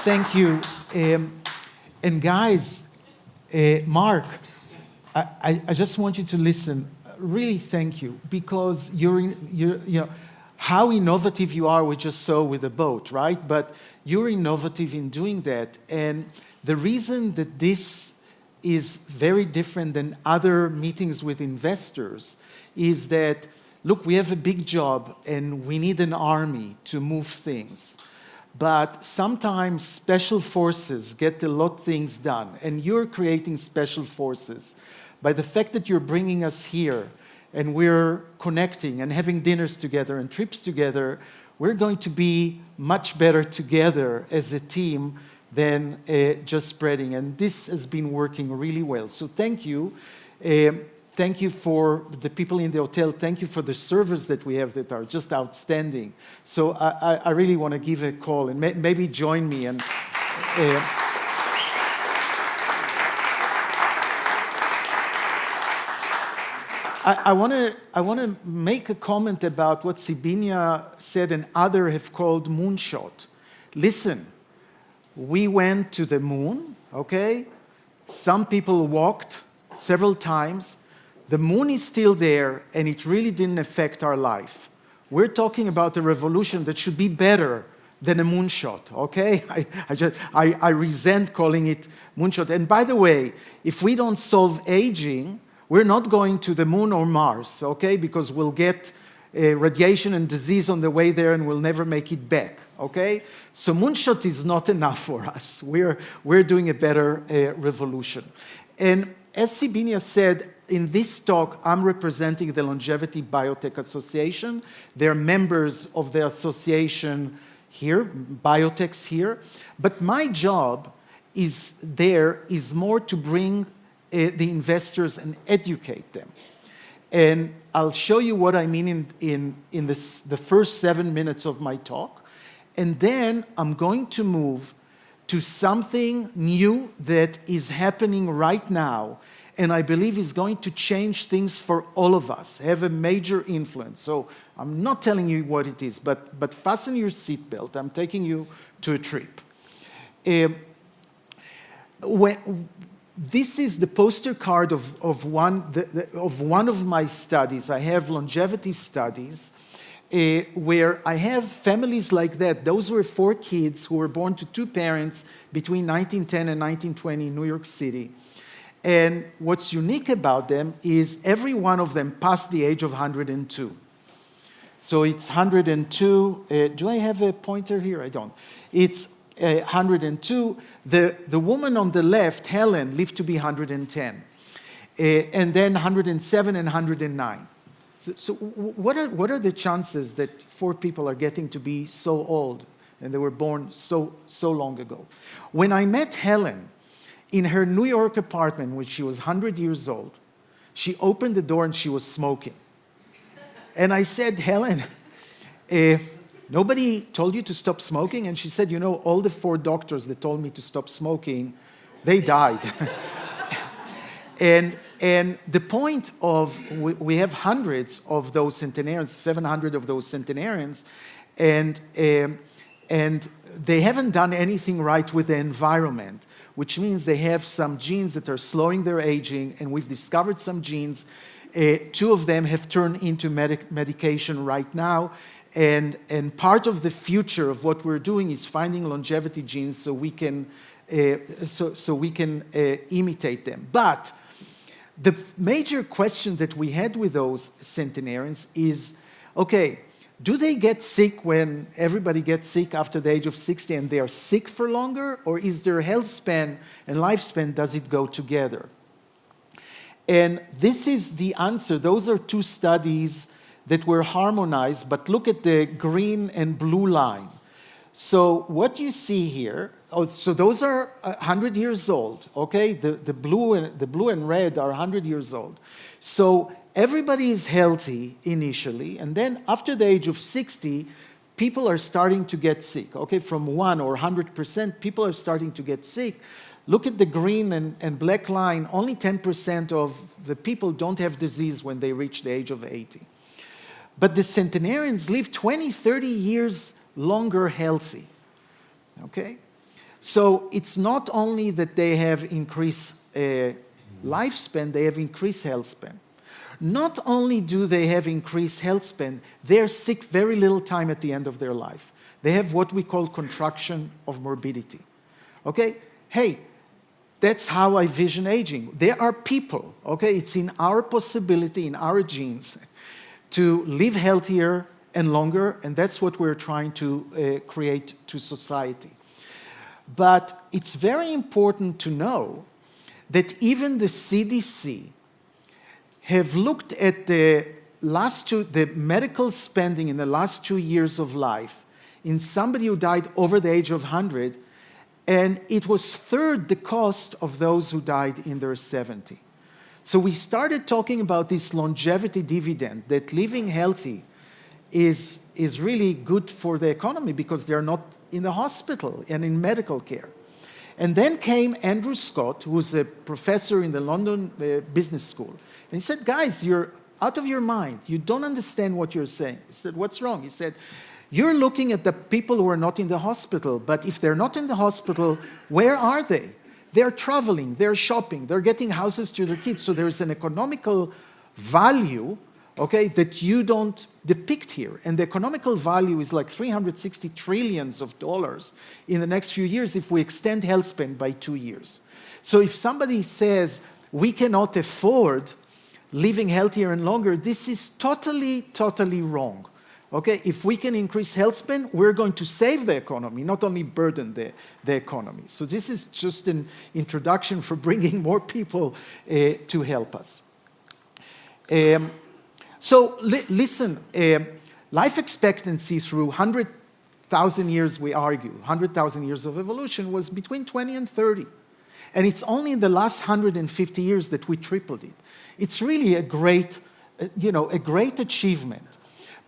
Thank you. And guys, Mark, I just want you to listen. Really thank you, because you know, how innovative you are, we just saw with the boat, right? But you're innovative in doing that. And the reason that this is very different than other meetings with investors is that, look, we have a big job and we need an army to move things. But sometimes special forces get a lot of things done, and you're creating special forces. By the fact that you're bringing us here, and we're connecting and having dinners together and trips together, we're going to be much better together as a team than just spreading. And this has been working really well. So thank you. Thank you for the people in the hotel. Thank you for the servers that we have that are just outstanding. So I really want to give a call, and maybe join me. And I want to make a comment about what Sibinia said and others have called moonshot. Listen, we went to the moon, okay? Some people walked several times. The moon is still there, and it really didn't affect our life. We're talking about a revolution that should be better than a moonshot, okay? I resent calling it moonshot. And by the way, if we don't solve aging, we're not going to the moon or Mars, okay? Because we'll get radiation and disease on the way there, and we'll never make it back, okay? So moonshot is not enough for us. We're doing a better revolution. And as Sibinia said, in this talk, I'm representing the Longevity Biotech Association. They're members of the association here, biotechs here. But my job is more to bring the investors and educate them. And I'll show you what I mean in the first 7 minutes of my talk. And then I'm going to move to something new that is happening right now, and I believe is going to change things for all of us, have a major influence. So I'm not telling you what it is, but fasten your seatbelt. I'm taking you to a trip. This is the poster card of one of my studies. I have longevity studies, where I have families like that. Those were 4 kids who were born to 2 parents between 1910 and 1920 in New York City. And what's unique about them is every one of them passed the age of 102. So it's 102. Do I have a pointer here? I don't. It's 102. The woman on the left, Helen, lived to be 110. And then 107 and 109. So what are the chances that 4 people are getting to be so old, and they were born so long ago? When I met Helen in her New York apartment when she was 100 years old, she opened the door and she was smoking. And I said, Helen, nobody told you to stop smoking? And she said, you know, all the 4 doctors that told me to stop smoking, they died. And the point of, we have hundreds of those centenarians, 700 of those centenarians, and they haven't done anything right with the environment, which means they have some genes that are slowing their aging, and we've discovered some genes. 2 of them have turned into medication right now, and part of the future of what we're doing is finding longevity genes so we can imitate them. But the major question that we had with those centenarians is, okay, do they get sick when everybody gets sick after the age of 60 and they are sick for longer? Or is their health span and lifespan, does it go together? And this is the answer. Those are 2 studies that were harmonized, but look at the green and blue line. So what you see here, so those are 100 years old, okay? The blue and red are 100 years old. So everybody is healthy initially, and then after the age of 60, people are starting to get sick, okay? From 1 or 100%, people are starting to get sick. Look at the green and black line. Only 10% of the people don't have disease when they reach the age of 80. But the centenarians live 20, 30 years longer healthy, okay? So it's not only that they have increased lifespan, they have increased health span. Not only do they have increased health span, they're sick very little time at the end of their life. They have what we call contraction of morbidity. Okay? Hey, that's how I vision aging. There are people, okay? It's in our possibility, in our genes, to live healthier and longer, and that's what we're trying to create to society. But it's very important to know that even the CDC have looked at the medical spending in the last 2 years of life in somebody who died over the age of 100, and it was third the cost of those who died in their 70. So we started talking about this longevity dividend, that living healthy is really good for the economy because they're not in the hospital and in medical care. And then came Andrew Scott, who's a professor in the London Business School. And he said, guys, you're out of your mind. You don't understand what you're saying. He said, what's wrong? He said, you're looking at the people who are not in the hospital, but if they're not in the hospital, where are they? They're traveling, they're shopping, they're getting houses to their kids. So there's an economical value, okay, that you don't depict here. And the economical value is like 360 trillions of dollars in the next few years if we extend health span by 2 years. So if somebody says we cannot afford living healthier and longer, this is totally, totally wrong. Okay, if we can increase health span, we're going to save the economy, not only burden the economy. So this is just an introduction for bringing more people to help us. Listen, life expectancy through 100,000 years, we argue, 100,000 years of evolution was between 20 and 30. And it's only in the last 150 years that we tripled it. It's really a great achievement.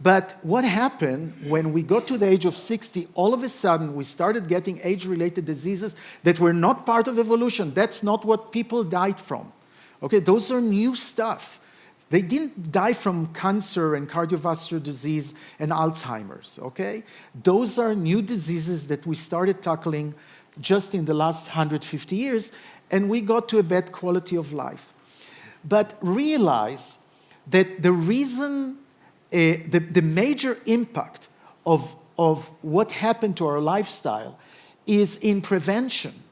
But what happened when we got to the age of 60, all of a sudden we started getting age-related diseases that were not part of evolution. That's not what people died from. Okay, those are new stuff. They didn't die from cancer and cardiovascular disease and Alzheimer's, okay? Those are new diseases that we started tackling just in the last 150 years, and we got to a better quality of life. But realize that the reason, the major impact of what happened to our lifestyle is in prevention.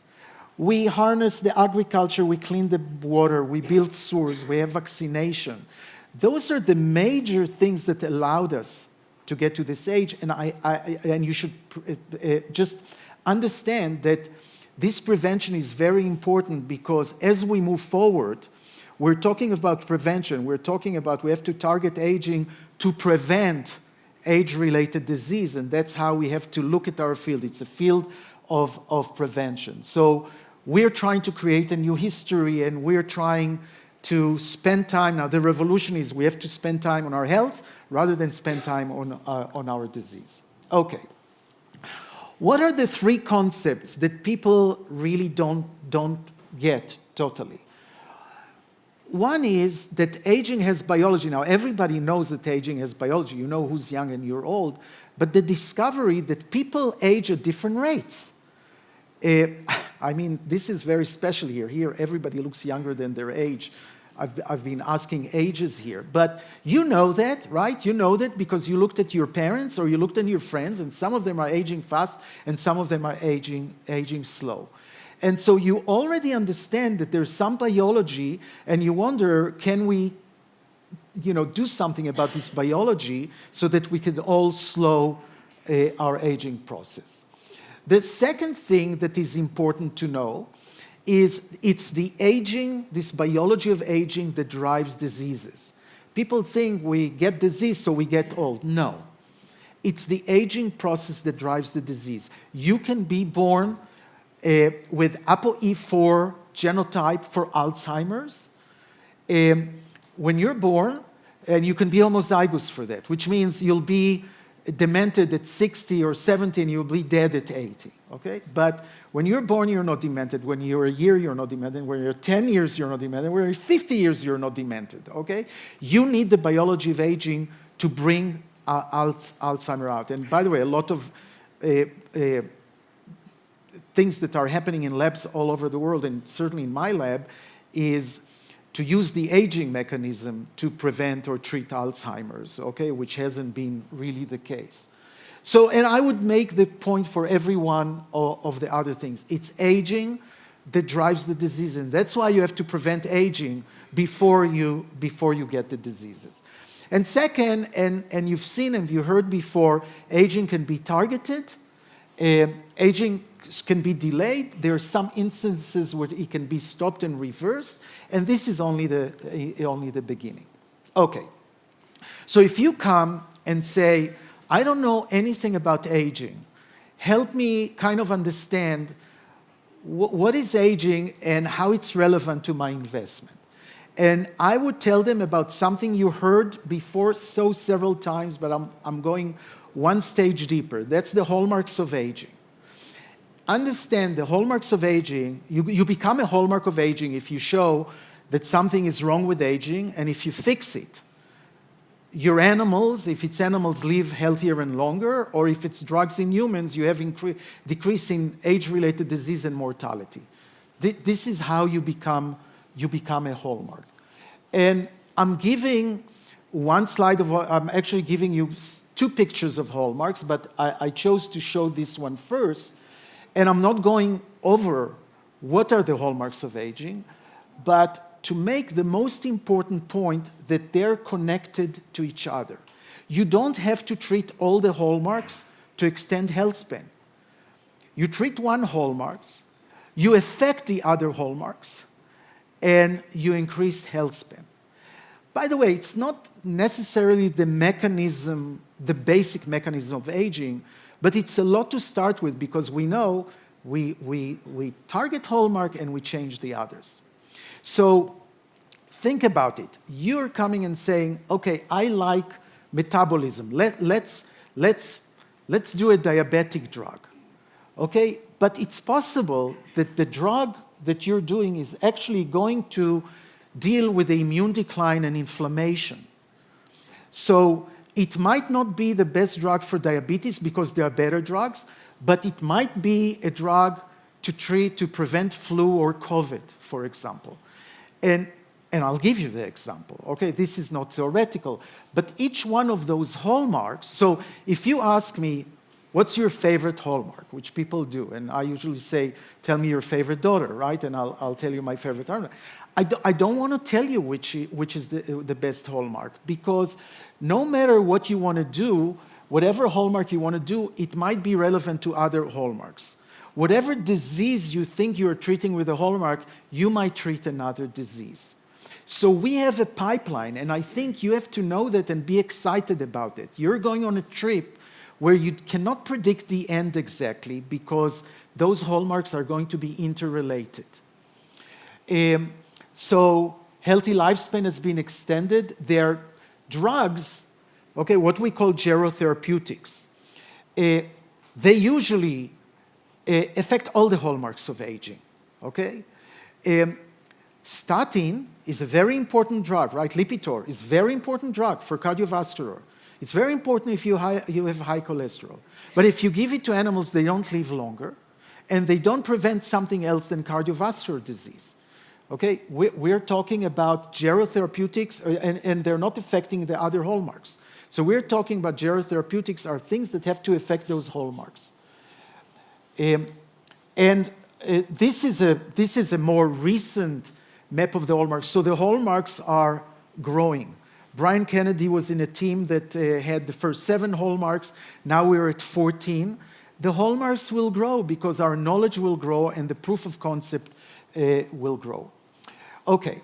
We harness the agriculture, we clean the water, we build sewers, we have vaccination. Those are the major things that allowed us to get to this age, and you should just understand that this prevention is very important because as we move forward, we're talking about prevention. We're talking about we have to target aging to prevent age-related disease, and that's how we have to look at our field. It's a field of prevention. So we're trying to create a new history, and we're trying to spend time. Now, the revolution is we have to spend time on our health rather than spend time on our disease. Okay. What are the three concepts that people really don't get totally? One is that aging has biology. Now, everybody knows that aging has biology. You know who's young and you're old. But the discovery that people age at different rates. I mean, this is very special here. Here, everybody looks younger than their age. I've been asking ages here. But you know that, right? You know that because you looked at your parents or you looked at your friends, and some of them are aging fast and some of them are aging slow. And so you already understand that there's some biology, and you wonder, can we do something about this biology so that we can all slow our aging process? The second thing that is important to know is it's the aging, this biology of aging that drives diseases. People think we get disease so we get old. No. It's the aging process that drives the disease. You can be born with ApoE4 genotype for Alzheimer's. When you're born, and you can be homozygous for that, which means you'll be demented at 60 or 70 and you'll be dead at 80, okay? But when you're born, you're not demented. When you're a year, you're not demented. When you're 10 years, you're not demented. When you're 50 years, you're not demented, okay? You need the biology of aging to bring Alzheimer out. And by the way, a lot of things that are happening in labs all over the world, and certainly in my lab, is to use the aging mechanism to prevent or treat Alzheimer's, okay, which hasn't been really the case. So, and I would make the point for every one of the other things. It's aging that drives the disease, and that's why you have to prevent aging before you get the diseases. And second, and you've seen and you heard before, aging can be targeted, aging can be delayed. There are some instances where it can be stopped and reversed, and this is only the beginning. Okay, so if you come and say, I don't know anything about aging, help me kind of understand what is aging and how it's relevant to my investment. And I would tell them about something you heard before so several times, but I'm going one stage deeper. That's the hallmarks of aging. Understand the hallmarks of aging. You become a hallmark of aging if you show that something is wrong with aging, and if you fix it. Your animals, if it's animals, live healthier and longer, or if it's drugs in humans, you have decrease in age-related disease and mortality. This is how you become a hallmark. And I'm giving one slide of, I'm actually giving you two pictures of hallmarks, but I chose to show this one first. And I'm not going over what are the hallmarks of aging, but to make the most important point that they're connected to each other. You don't have to treat all the hallmarks to extend health span. You treat one hallmarks, you affect the other hallmarks, and you increase health span. By the way, it's not necessarily the mechanism, the basic mechanism of aging, but it's a lot to start with because we know we target hallmark and we change the others. So think about it. You're coming and saying, okay, I like metabolism. Let's do a diabetic drug. Okay, but it's possible that the drug that you're doing is actually going to deal with the immune decline and inflammation. So it might not be the best drug for diabetes because there are better drugs, but it might be a drug to prevent flu or COVID, for example. And I'll give you the example, okay? This is not theoretical, but each one of those hallmarks, so if you ask me, what's your favorite hallmark, which people do, and I usually say, tell me your favorite daughter, right? And I'll tell you my favorite hallmark. I don't want to tell you which is the best hallmark, because no matter what you want to do, whatever hallmark you want to do, it might be relevant to other hallmarks. Whatever disease you think you're treating with a hallmark, you might treat another disease. So we have a pipeline, and I think you have to know that and be excited about it. You're going on a trip where you cannot predict the end exactly because those hallmarks are going to be interrelated. So healthy lifespan has been extended. There are drugs, okay, what we call gerotherapeutics. They usually affect all the hallmarks of aging, okay? Statin is a very important drug, right? Lipitor is a very important drug for cardiovascular. It's very important if you have high cholesterol. But if you give it to animals, they don't live longer, and they don't prevent something else than cardiovascular disease. Okay, we're talking about gerotherapeutics, and they're not affecting the other hallmarks. So we're talking about gerotherapeutics are things that have to affect those hallmarks. This is a more recent map of the hallmarks. So the hallmarks are growing. Brian Kennedy was in a team that had the first 7 hallmarks. Now we're at 14. The hallmarks will grow because our knowledge will grow and the proof of concept will grow. Okay,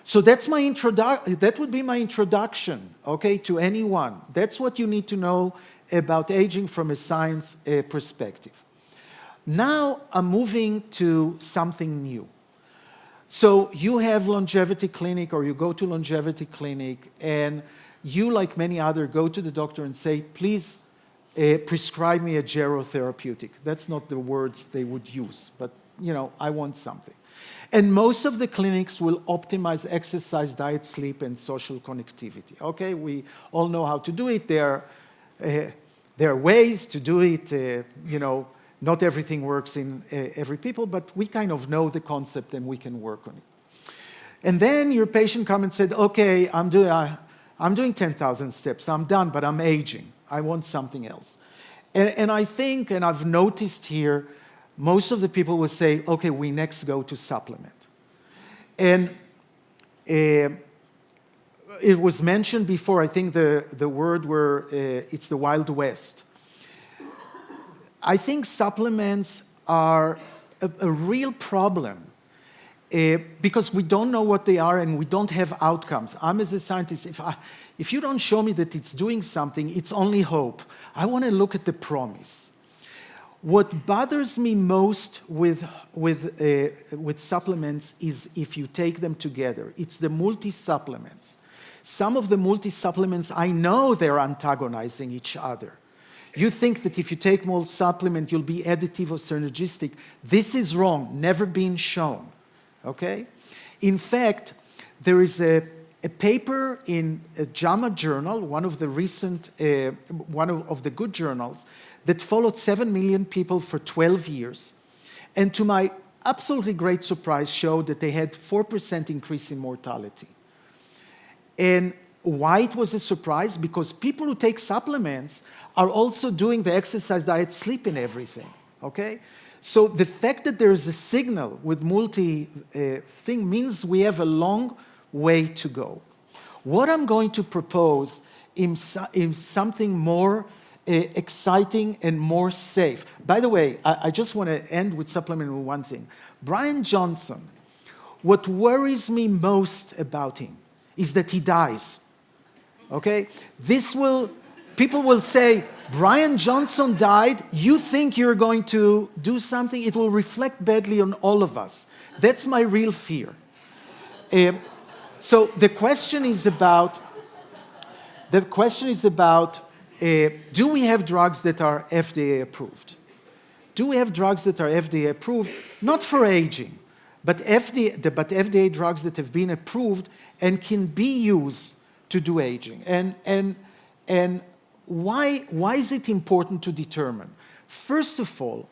so that would be my introduction, okay, to anyone. That's what you need to know about aging from a science perspective. Now I'm moving to something new. So you have longevity clinic, or you go to longevity clinic, and you, like many others, go to the doctor and say, please prescribe me a gerotherapeutic. That's not the words they would use, but you know, I want something. And most of the clinics will optimize exercise, diet, sleep, and social connectivity. Okay, we all know how to do it. There are ways to do it. You know, Not everything works in every people, but we kind of know the concept and we can work on it. And then your patient comes and said, okay, I'm doing 10,000 steps, I'm done, but I'm aging. I want something else. And I think, and I've noticed here, most of the people will say, okay, we next go to supplement. And it was mentioned before, I think the word were, it's the Wild West. I think supplements are a real problem because we don't know what they are and we don't have outcomes. I'm as a scientist, if you don't show me that it's doing something, it's only hope. I want to look at the promise. What bothers me most with supplements is if you take them together. It's the multi-supplements. Some of the multi-supplements, I know they're antagonizing each other. You think that if you take more supplement, you'll be additive or synergistic. This is wrong, never been shown, okay? In fact, there is a paper in a JAMA journal, one of the recent, one of the good journals, that followed 7 million people for 12 years. And to my absolutely great surprise, showed that they had 4% increase in mortality. And why it was a surprise? Because people who take supplements are also doing the exercise, diet, sleep, and everything, okay? So the fact that there is a signal with multi-thing means we have a long way to go. What I'm going to propose is something more exciting and more safe. By the way, I just want to end with supplement with one thing. Brian Johnson, what worries me most about him is that he dies, okay? People will say, Brian Johnson died, you think you're going to do something, it will reflect badly on all of us. That's my real fear. So the question is about, do we have drugs that are FDA approved? Do we have drugs that are FDA approved, not for aging, but FDA drugs that have been approved and can be used to do aging? And why is it important to determine? First of all,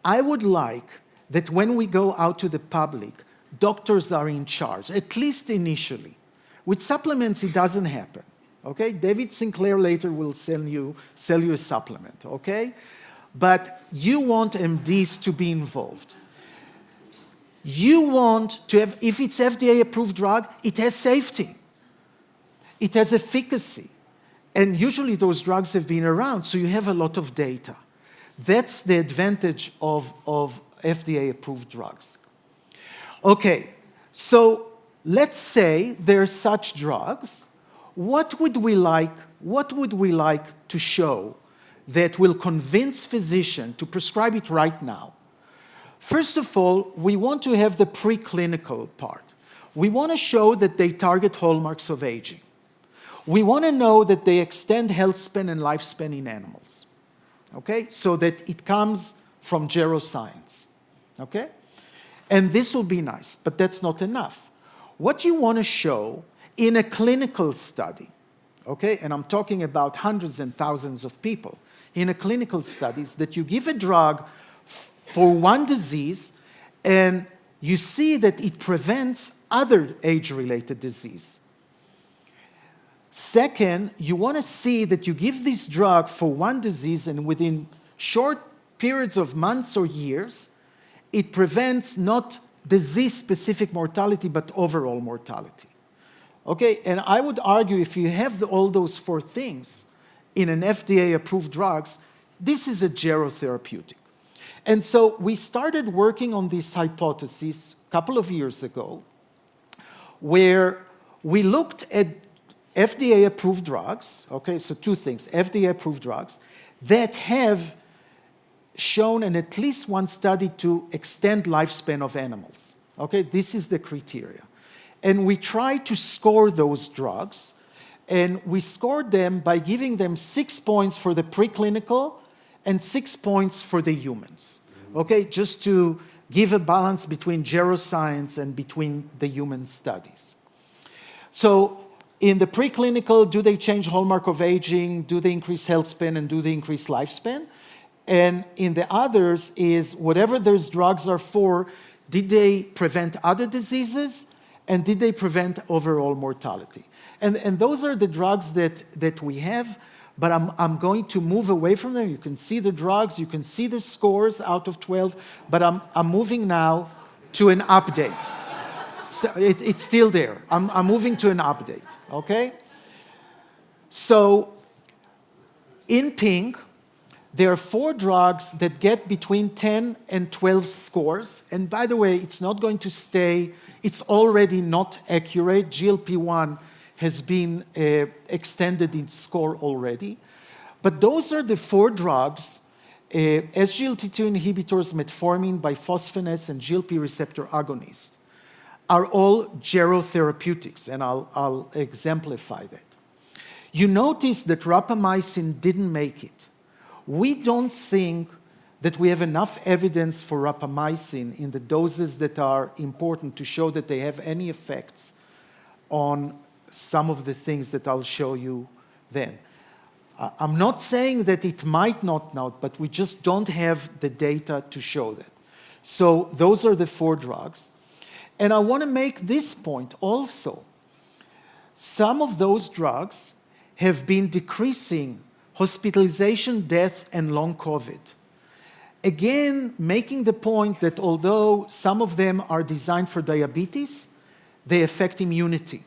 I would like that when we go out to the public, doctors are in charge, at least initially. With supplements, it doesn't happen, okay? David Sinclair later will sell you a supplement, okay? But you want MDs to be involved. You want to have, if it's FDA-approved drug, it has safety. It has efficacy. And usually those drugs have been around, so you have a lot of data. That's the advantage of FDA-approved drugs. Okay, so let's say there are such drugs. What would we like to show that will convince physicians to prescribe it right now? First of all, we want to have the preclinical part. We want to show that they target hallmarks of aging. We want to know that they extend health span and lifespan in animals, okay? So that it comes from geroscience, okay? And this will be nice, but that's not enough. What you want to show in a clinical study, okay? And I'm talking about hundreds and thousands of people. In a clinical study, is that you give a drug for one disease and you see that it prevents other age-related disease. Second, you want to see that you give this drug for one disease and within short periods of months or years, it prevents not disease-specific mortality, but overall mortality. Okay, and I would argue if you have all those four things in an FDA-approved drugs, this is a gerotherapeutic. And so we started working on this hypothesis a couple of years ago, where we looked at FDA-approved drugs, okay, so two things, FDA-approved drugs, that have shown in at least one study to extend lifespan of animals, okay? This is the criteria. And we try to score those drugs, and we scored them by giving them 6 points for the preclinical and 6 points for the humans, okay? Just to give a balance between geroscience and between the human studies. So in the preclinical, do they change hallmark of aging? Do they increase health span and do they increase lifespan? And in the others is whatever those drugs are for, did they prevent other diseases, and did they prevent overall mortality? And those are the drugs that we have, but I'm going to move away from them. You can see the drugs, you can see the scores out of 12, but I'm moving now to an update. It's still there. I'm moving to an update, okay? So in pink, there are 4 drugs that get between 10 and 12 scores. And by the way, it's not going to stay, it's already not accurate. GLP-1 has been extended in score already. But those are the 4 drugs, SGLT2 inhibitors, metformin, bisphosphonates, and GLP receptor agonists, are all gerotherapeutics, and I'll exemplify that. You notice that rapamycin didn't make it. We don't think that we have enough evidence for rapamycin in the doses that are important to show that they have any effects on some of the things that I'll show you then. I'm not saying that it might not, but we just don't have the data to show that. So those are the 4 drugs. And I want to make this point also. Some of those drugs have been decreasing hospitalization, death, and long COVID. Again, making the point that although some of them are designed for diabetes, they affect immunity.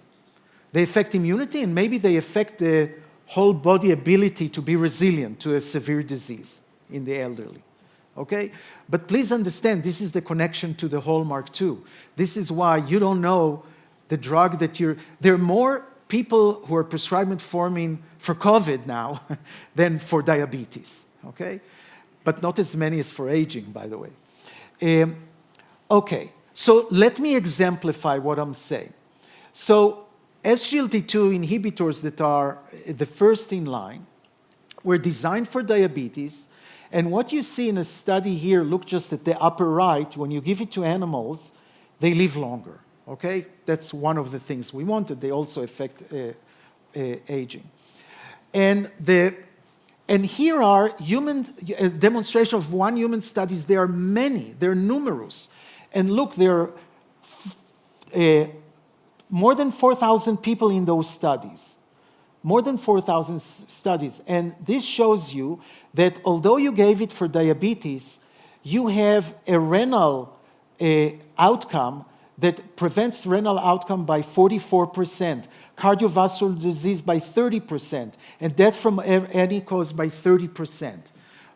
They affect immunity, and maybe they affect the whole body ability to be resilient to a severe disease in the elderly. Okay? But please understand, this is the connection to the hallmark too. This is why you don't know the drug that you're... There are more people who are prescribed metformin for COVID now than for diabetes, okay? But not as many as for aging, by the way. Okay, so let me exemplify what I'm saying. So SGLT2 inhibitors that are the first in line were designed for diabetes, and what you see in a study here, look just at the upper right, when you give it to animals, they live longer. Okay, that's one of the things we wanted. They also affect aging. And here are demonstration of one human studies. There are many, there are numerous. And look, there are more than 4,000 people in those studies. More than 4,000 studies. And this shows you that although you gave it for diabetes, you have a renal outcome that prevents renal outcome by 44%, cardiovascular disease by 30%, and death from any cause by 30%.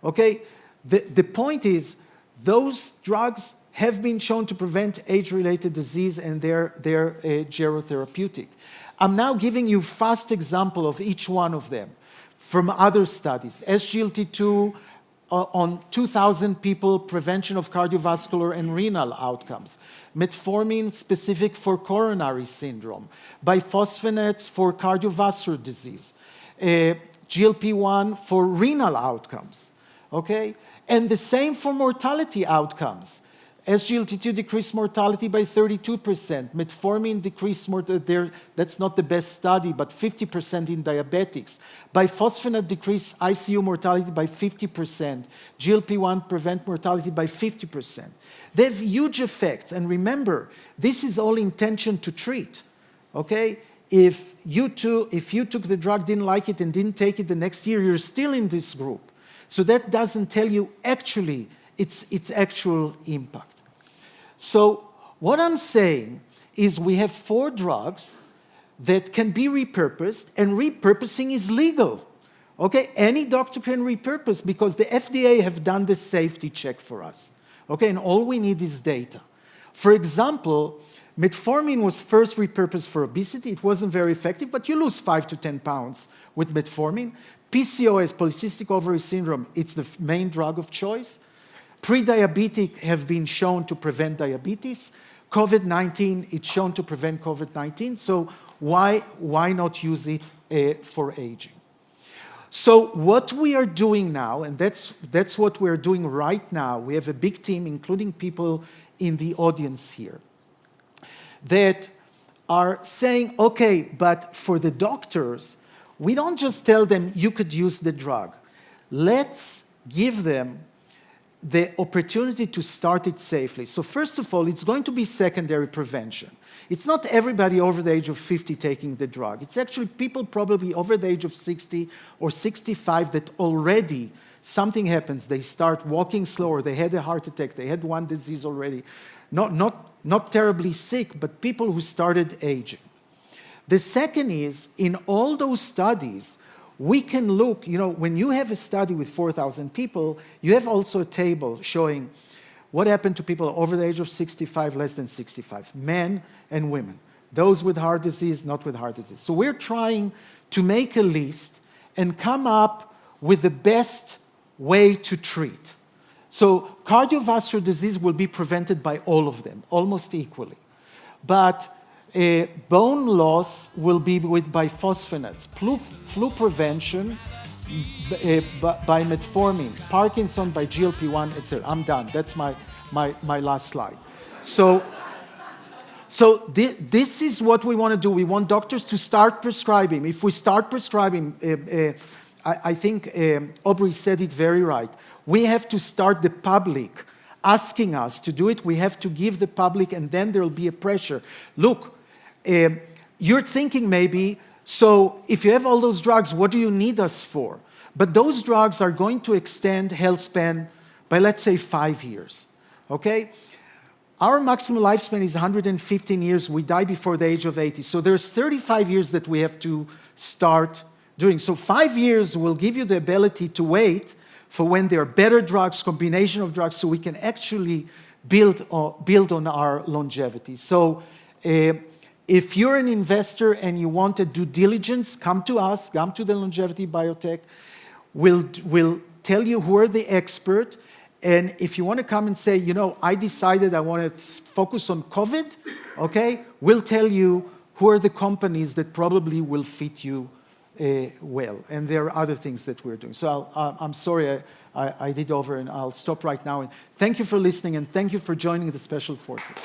Okay? The point is, those drugs have been shown to prevent age-related disease, and they're gerotherapeutic. I'm now giving you fast example of each one of them from other studies. SGLT2 on 2,000 people, prevention of cardiovascular and renal outcomes. Metformin specific for coronary syndrome. Biphosphonates for cardiovascular disease. GLP-1 for renal outcomes. Okay? And the same for mortality outcomes. SGLT2 decreased mortality by 32%. Metformin decreased mortality, that's not the best study, but 50% in diabetics. Biphosphonate decreased ICU mortality by 50%. GLP-1 prevent mortality by 50%. They have huge effects. And remember, this is all intention to treat. Okay? If you took the drug, didn't like it, and didn't take it the next year, you're still in this group. So that doesn't tell you actually its actual impact. So what I'm saying is we have 4 drugs that can be repurposed, and repurposing is legal. Okay, any doctor can repurpose because the FDA have done the safety check for us. Okay, and all we need is data. For example, metformin was first repurposed for obesity. It wasn't very effective, but you lose 5 to 10 pounds with metformin. PCOS, polycystic ovary syndrome, it's the main drug of choice. Pre-diabetic have been shown to prevent diabetes. COVID-19, it's shown to prevent COVID-19. So why not use it for aging? So what we are doing now, and that's what we're doing right now, we have a big team, including people in the audience here, that are saying, okay, but for the doctors, we don't just tell them you could use the drug. Let's give them the opportunity to start it safely. So first of all, it's going to be secondary prevention. It's not everybody over the age of 50 taking the drug. It's actually people probably over the age of 60 or 65 that already something happens. They start walking slower, they had a heart attack, they had one disease already. Not terribly sick, but people who started aging. The second is, in all those studies, we can look, when you have a study with 4,000 people, you have also a table showing what happened to people over the age of 65, less than 65, men and women, those with heart disease, not with heart disease. So we're trying to make a list and come up with the best way to treat. So cardiovascular disease will be prevented by all of them, almost equally. But bone loss will be with bisphosphonates, flu prevention by metformin, Parkinson by GLP-1, etc. I'm done. That's my last slide. So this is what we want to do. We want doctors to start prescribing. If we start prescribing, I think Aubrey said it very right. We have to start the public asking us to do it. We have to give the public, and then there will be a pressure. Look, you're thinking maybe, so if you have all those drugs, what do you need us for? But those drugs are going to extend health span by, let's say, 5 years, okay? Our maximum lifespan is 115 years. We die before the age of 80. So there's 35 years that we have to start doing. So 5 years will give you the ability to wait for when there are better drugs, combination of drugs, so we can actually build on our longevity. So if you're an investor and you want a due diligence, come to us, come to the Longevity Biotech. We'll tell you who are the expert. And if you want to come and say, I decided I want to focus on COVID, okay, we'll tell you who are the companies that probably will fit you well. And there are other things that we're doing. So I'm sorry I did over, and I'll stop right now. And thank you for listening, and thank you for joining the Special Forces.